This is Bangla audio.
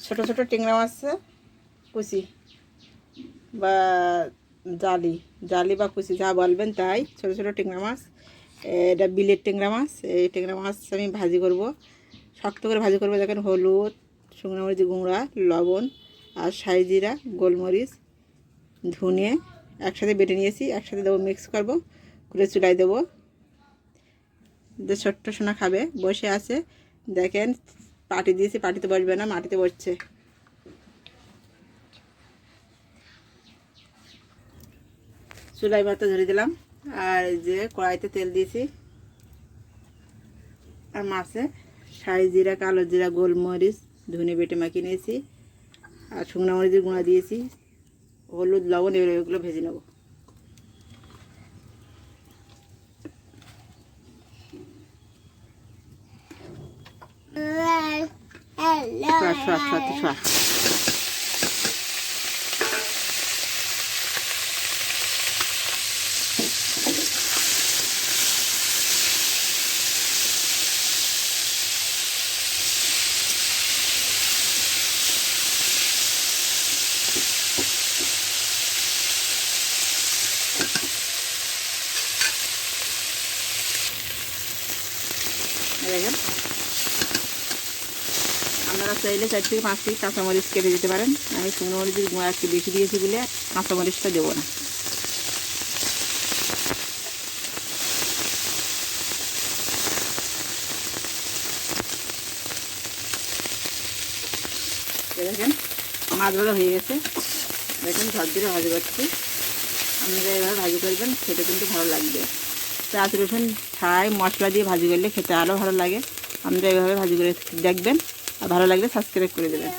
ছোট ছোট ট্যাংরা মাছ কুচি বা জালি জালি বা কুচি যা বলবেন তাই, ছোট ছোট ট্যাংরা মাছ। এটা বিলের ট্যাংরা মাছ। এই ট্যাংরা মাছ আমি ভাজি করব, শক্ত করে ভাজি করবো। দেখেন হলুদ, শুকনো মরিচ গুঁড়া, লবণ আর শাহি জিরা, গোলমরিচ, ধনে একসাথে বেটে নিয়েছি, একসাথে দেবো, মিক্স করবো করে চুলায় দেবো। যে ছোট্ট সোনা খাবে, বসে আছে দেখেন, পাটি দিয়েছি, পাটিতে বসবে না, মাটিতে বসছে। চুলায় ভাতটা ধরে দিলাম, আর যে কড়াইতে তেল দিয়েছি, আর মাছে শাহি জিরা, কালো জিরা, গোলমরিচ, ধনে বেটে মাখিয়ে নিয়েছি, আর শুকনো মরিচের গুঁড়া দিয়েছি, হলুদ, লবণ, এগুলো ভেজে নেব। দেখেন, আপনারা চাইলে 4 থেকে 5 পিস কাঁচামরিচ কেটে দিতে পারেন। আমি শুকনো মরিচের গুঁড়া একটু বেশি দিয়েছি বলে কাঁচামরিচটা দেবো না। দেখেন মাছ ভাজা হয়ে গেছে, দেখেন ঝরঝরে ভাজি করছি। আপনারা এভাবে ভাজি করবেন, খেতে কিন্তু ভালো লাগবে। পেঁয়াজ রসুন ছাড়াই মশলা দিয়ে ভাজি করলে খেতে আরও ভালো লাগে। আপনারা এভাবে ভাজি করে দেখবেন, আর ভালো লাগলে সাবস্ক্রাইব করে দেবেন।